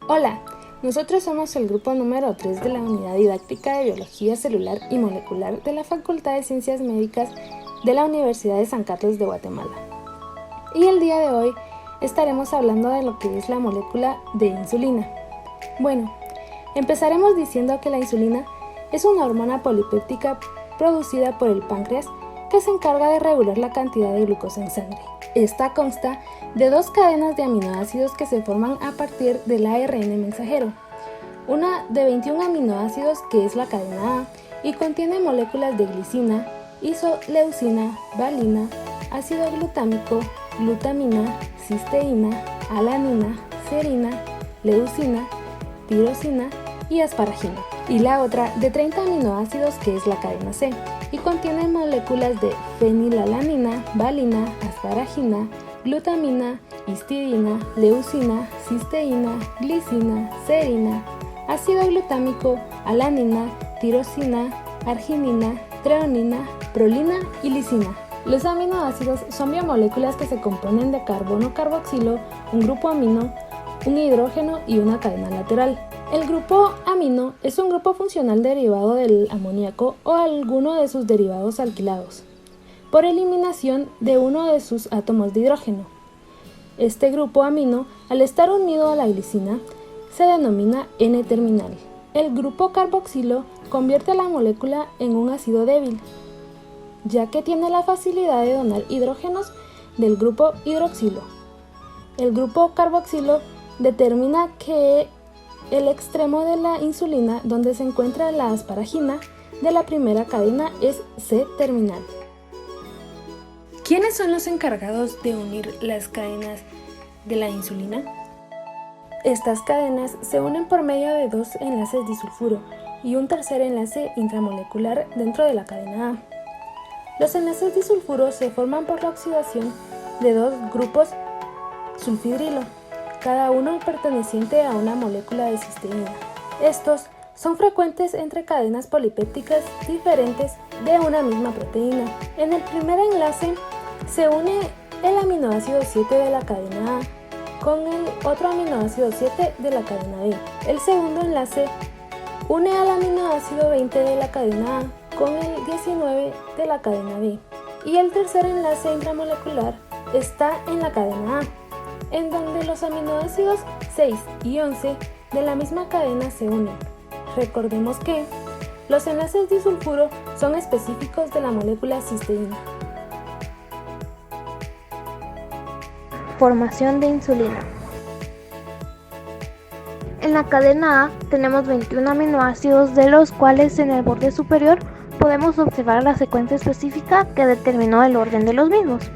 Hola, nosotros somos el grupo número 3 de la Unidad Didáctica de Biología Celular y Molecular de la Facultad de Ciencias Médicas de la Universidad de San Carlos de Guatemala. Y el día de hoy estaremos hablando de lo que es la molécula de insulina. Bueno, empezaremos diciendo que la insulina es una hormona polipéptica producida por el páncreas que se encarga de regular la cantidad de glucosa en sangre. Esta consta de dos cadenas de aminoácidos que se forman a partir del ARN mensajero. Una de 21 aminoácidos que es la cadena A y contiene moléculas de glicina, isoleucina, valina, ácido glutámico, glutamina, cisteína, alanina, serina, leucina, tirosina y asparagina. Y la otra de 30 aminoácidos que es la cadena C y contiene moléculas de fenilalanina, valina, asparagina, glutamina, histidina, leucina, cisteína, glicina, serina, ácido glutámico, alanina, tirosina, arginina, treonina, prolina y lisina. Los aminoácidos son biomoléculas que se componen de carbono carboxilo, un grupo amino, un hidrógeno y una cadena lateral. El grupo amino es un grupo funcional derivado del amoníaco o alguno de sus derivados alquilados, por eliminación de uno de sus átomos de hidrógeno. Este grupo amino, al estar unido a la glicina, se denomina N-terminal. El grupo carboxilo convierte a la molécula en un ácido débil, ya que tiene la facilidad de donar hidrógenos del grupo hidroxilo. El grupo carboxilo determina que el extremo de la insulina, donde se encuentra la asparagina de la primera cadena, es C-terminal. ¿Quiénes son los encargados de unir las cadenas de la insulina? Estas cadenas se unen por medio de dos enlaces disulfuro y un tercer enlace intramolecular dentro de la cadena A. Los enlaces disulfuro se forman por la oxidación de dos grupos sulfidrilo, cada uno perteneciente a una molécula de cisteína. Estos son frecuentes entre cadenas polipépticas diferentes de una misma proteína. En el primer enlace se une el aminoácido 7 de la cadena A con el otro aminoácido 7 de la cadena B. El segundo enlace une al aminoácido 20 de la cadena A con el 19 de la cadena B. Y el tercer enlace intramolecular está en la cadena A, en donde los aminoácidos 6 y 11 de la misma cadena se unen. Recordemos que los enlaces disulfuro son específicos de la molécula cisteína. Formación de insulina. En la cadena A tenemos 21 aminoácidos, de los cuales en el borde superior podemos observar la secuencia específica que determinó el orden de los mismos.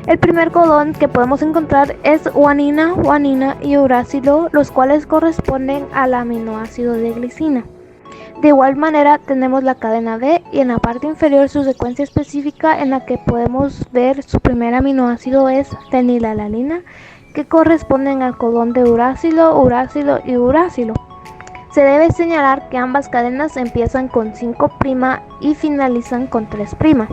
El primer codón que podemos encontrar es guanina, guanina y uracilo, los cuales corresponden al aminoácido de glicina. De igual manera tenemos la cadena B y en la parte inferior su secuencia específica, en la que podemos ver su primer aminoácido es fenilalanina, que corresponden al codón de uracilo, uracilo y uracilo. Se debe señalar que ambas cadenas empiezan con 5' y finalizan con 3'.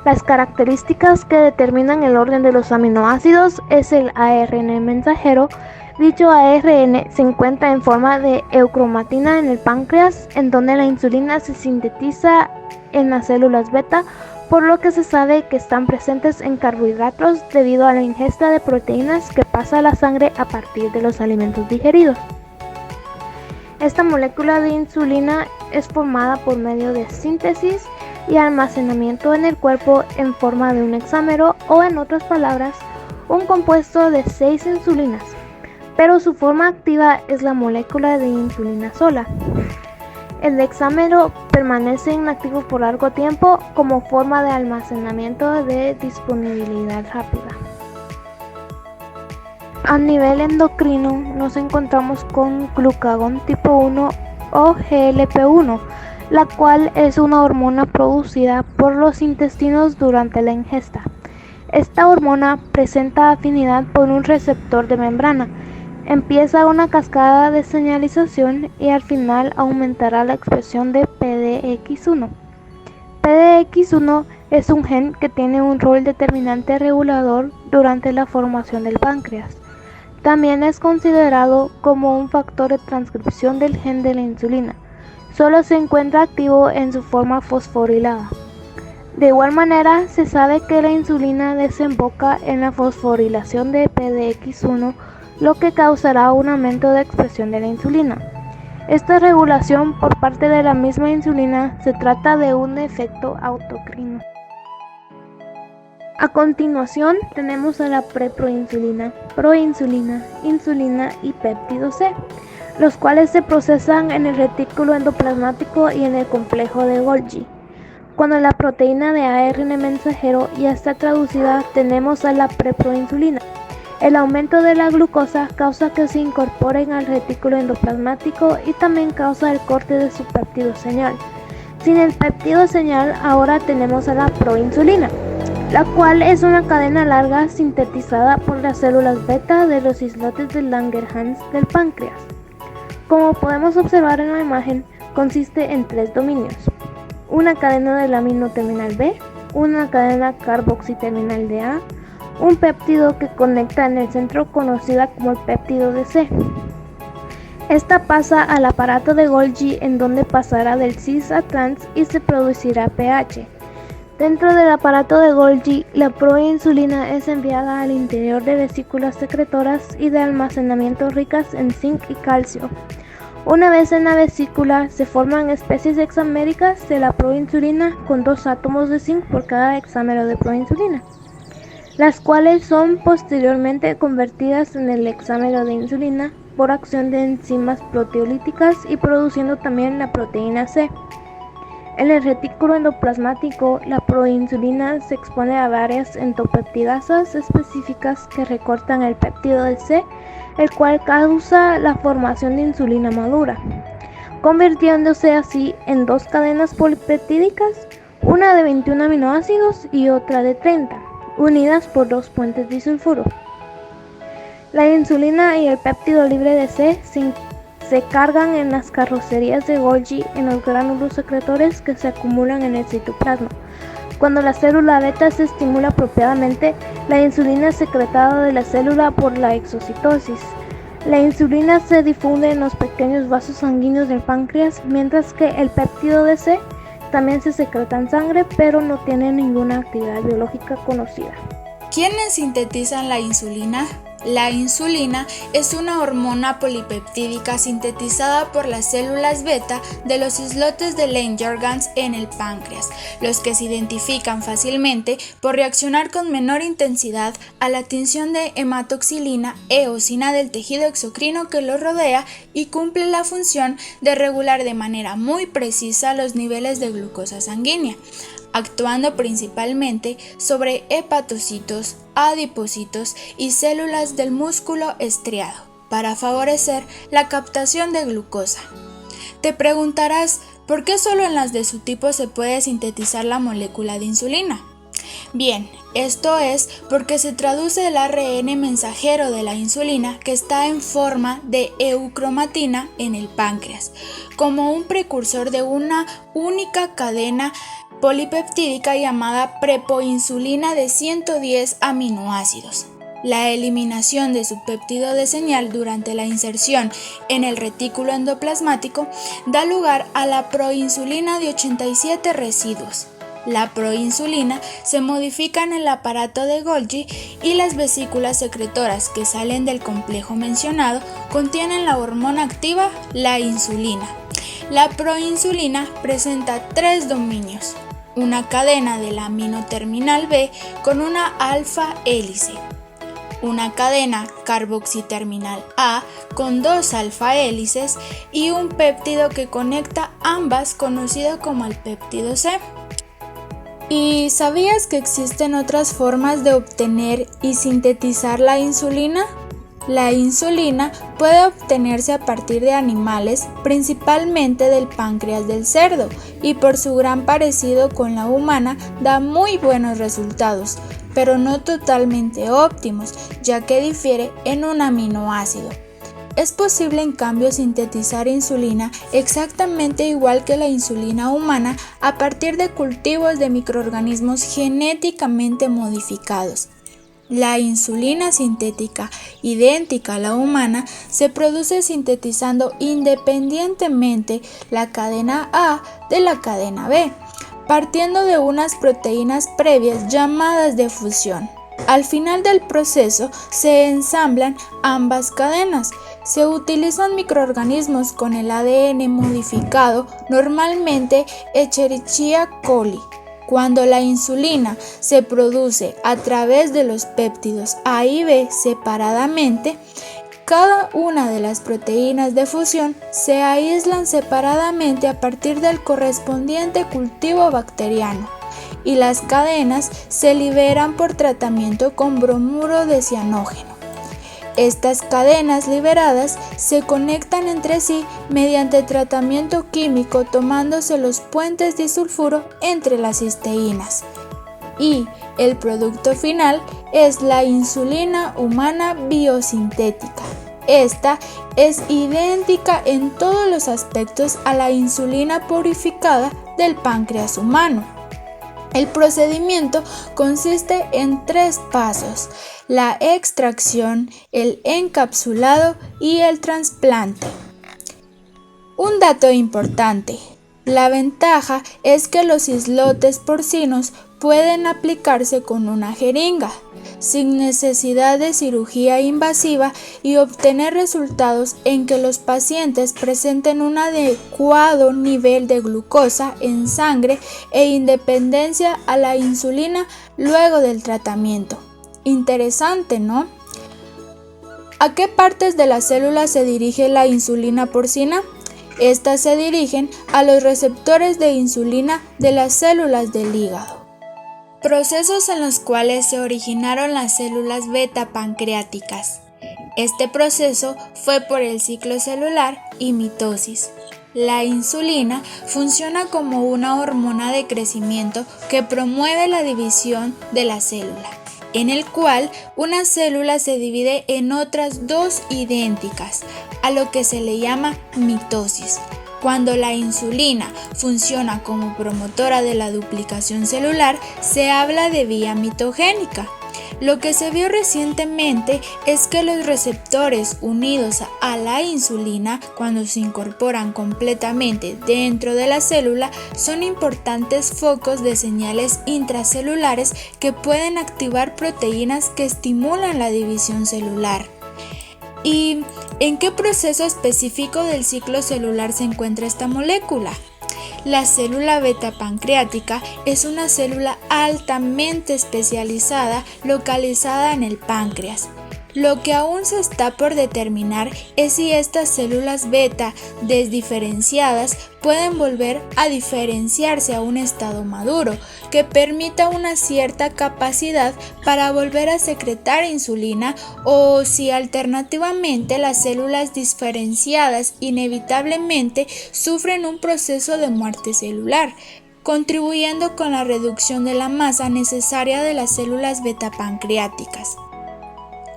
Las características que determinan el orden de los aminoácidos es el ARN mensajero. Dicho ARN se encuentra en forma de eucromatina en el páncreas, en donde la insulina se sintetiza en las células beta, por lo que se sabe que están presentes en carbohidratos debido a la ingesta de proteínas que pasa a la sangre a partir de los alimentos digeridos. Esta molécula de insulina es formada por medio de síntesis y almacenamiento en el cuerpo en forma de un hexámero, o en otras palabras, un compuesto de 6 insulinas, pero su forma activa es la molécula de insulina sola. El hexámero permanece inactivo por largo tiempo como forma de almacenamiento de disponibilidad rápida. A nivel endocrino nos encontramos con glucagón tipo 1 o GLP-1, la cual es una hormona producida por los intestinos durante la ingesta. Esta hormona presenta afinidad por un receptor de membrana. Empieza una cascada de señalización y al final aumentará la expresión de PDX1. PDX1 es un gen que tiene un rol determinante regulador durante la formación del páncreas. También es considerado como un factor de transcripción del gen de la insulina. Solo se encuentra activo en su forma fosforilada. De igual manera, se sabe que la insulina desemboca en la fosforilación de PDX1, lo que causará un aumento de expresión de la insulina. Esta regulación por parte de la misma insulina se trata de un efecto autocrino. A continuación tenemos a la preproinsulina, proinsulina, insulina y péptido C, los cuales se procesan en el retículo endoplasmático y en el complejo de Golgi. Cuando la proteína de ARN mensajero ya está traducida, tenemos a la preproinsulina. El aumento de la glucosa causa que se incorporen al retículo endoplasmático y también causa el corte de su péptido señal. Sin el péptido señal, ahora tenemos a la proinsulina, la cual es una cadena larga sintetizada por las células beta de los islotes de Langerhans del páncreas. Como podemos observar en la imagen, consiste en 3 dominios: una cadena del amino terminal B, una cadena carboxiterminal de A, un péptido que conecta en el centro conocida como el péptido de C. Esta pasa al aparato de Golgi, en donde pasará del cis a trans y se producirá pH. Dentro del aparato de Golgi, la proinsulina es enviada al interior de vesículas secretoras y de almacenamiento ricas en zinc y calcio. Una vez en la vesícula, se forman especies hexaméricas de la proinsulina con 2 átomos de zinc por cada hexámero de proinsulina, las cuales son posteriormente convertidas en el hexámero de insulina por acción de enzimas proteolíticas y produciendo también la proteína C. En el retículo endoplasmático, la proinsulina se expone a varias entopeptidasas específicas que recortan el péptido de C, el cual causa la formación de insulina madura, convirtiéndose así en 2 cadenas polipeptídicas, una de 21 aminoácidos y otra de 30, unidas por 2 puentes disulfuro. La insulina y el péptido libre de C se cargan en las carrocerías de Golgi en los gránulos secretores que se acumulan en el citoplasma. Cuando la célula beta se estimula apropiadamente, la insulina es secretada de la célula por la exocitosis. La insulina se difunde en los pequeños vasos sanguíneos del páncreas, mientras que el péptido de C también se secreta en sangre, pero no tiene ninguna actividad biológica conocida. ¿Quiénes sintetizan la insulina? La insulina es una hormona polipeptídica sintetizada por las células beta de los islotes de Langerhans en el páncreas, los que se identifican fácilmente por reaccionar con menor intensidad a la tinción de hematoxilina eosina del tejido exocrino que lo rodea y cumple la función de regular de manera muy precisa los niveles de glucosa sanguínea, actuando principalmente sobre hepatocitos, adipocitos y células del músculo estriado, para favorecer la captación de glucosa. Te preguntarás, ¿por qué solo en las de su tipo se puede sintetizar la molécula de insulina? Bien, esto es porque se traduce el ARN mensajero de la insulina, que está en forma de eucromatina en el páncreas, como un precursor de una única cadena polipeptídica llamada prepoinsulina de 110 aminoácidos. La eliminación de su péptido de señal durante la inserción en el retículo endoplasmático da lugar a la proinsulina de 87 residuos. La proinsulina se modifica en el aparato de Golgi y las vesículas secretoras que salen del complejo mencionado contienen la hormona activa, la insulina. La proinsulina presenta 3 dominios: una cadena del amino terminal B con una alfa hélice, una cadena carboxiterminal A con 2 alfa hélices y un péptido que conecta ambas, conocido como el péptido C. ¿Y sabías que existen otras formas de obtener y sintetizar la insulina? La insulina puede obtenerse a partir de animales, principalmente del páncreas del cerdo, y por su gran parecido con la humana da muy buenos resultados, pero no totalmente óptimos, ya que difiere en un aminoácido. Es posible en cambio sintetizar insulina exactamente igual que la insulina humana a partir de cultivos de microorganismos genéticamente modificados. La insulina sintética, idéntica a la humana, se produce sintetizando independientemente la cadena A de la cadena B, partiendo de unas proteínas previas llamadas de fusión. Al final del proceso se ensamblan ambas cadenas. Se utilizan microorganismos con el ADN modificado, normalmente Escherichia coli. Cuando la insulina se produce a través de los péptidos A y B separadamente, cada una de las proteínas de fusión se aíslan separadamente a partir del correspondiente cultivo bacteriano y las cadenas se liberan por tratamiento con bromuro de cianógeno. Estas cadenas liberadas se conectan entre sí mediante tratamiento químico tomándose los puentes disulfuro entre las cisteínas. Y el producto final es la insulina humana biosintética. Esta es idéntica en todos los aspectos a la insulina purificada del páncreas humano. El procedimiento consiste en 3 pasos: la extracción, el encapsulado y el trasplante. Un dato importante: la ventaja es que los islotes porcinos pueden aplicarse con una jeringa, sin necesidad de cirugía invasiva y obtener resultados en que los pacientes presenten un adecuado nivel de glucosa en sangre e independencia a la insulina luego del tratamiento. Interesante, ¿no? ¿A qué partes de la célula se dirige la insulina porcina? Estas se dirigen a los receptores de insulina de las células del hígado. Procesos en los cuales se originaron las células beta pancreáticas. Este proceso fue por el ciclo celular y mitosis. La insulina funciona como una hormona de crecimiento que promueve la división de la célula, en el cual una célula se divide en otras 2 idénticas, a lo que se le llama mitosis. Cuando la insulina funciona como promotora de la duplicación celular, se habla de vía mitogénica. Lo que se vio recientemente es que los receptores unidos a la insulina, cuando se incorporan completamente dentro de la célula, son importantes focos de señales intracelulares que pueden activar proteínas que estimulan la división celular. ¿Y en qué proceso específico del ciclo celular se encuentra esta molécula? La célula beta pancreática es una célula altamente especializada localizada en el páncreas. Lo que aún se está por determinar es si estas células beta desdiferenciadas pueden volver a diferenciarse a un estado maduro, que permita una cierta capacidad para volver a secretar insulina, o si alternativamente las células diferenciadas inevitablemente sufren un proceso de muerte celular, contribuyendo con la reducción de la masa necesaria de las células beta pancreáticas.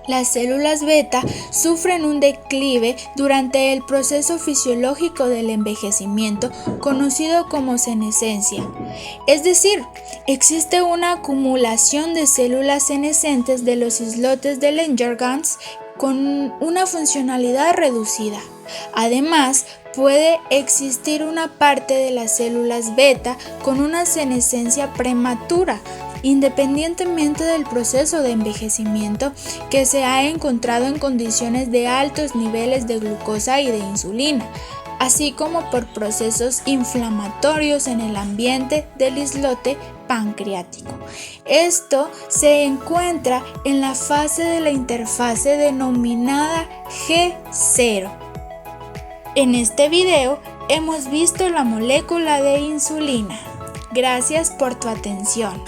Las células beta sufren un declive durante el proceso fisiológico del envejecimiento, conocido como senescencia. Es decir, existe una acumulación de células senescentes de los islotes de Langerhans con una funcionalidad reducida. Además, puede existir una parte de las células beta con una senescencia prematura, independientemente del proceso de envejecimiento que se ha encontrado en condiciones de altos niveles de glucosa y de insulina, así como por procesos inflamatorios en el ambiente del islote pancreático. Esto se encuentra en la fase de la interfase denominada G0. En este video hemos visto la molécula de insulina. Gracias por tu atención.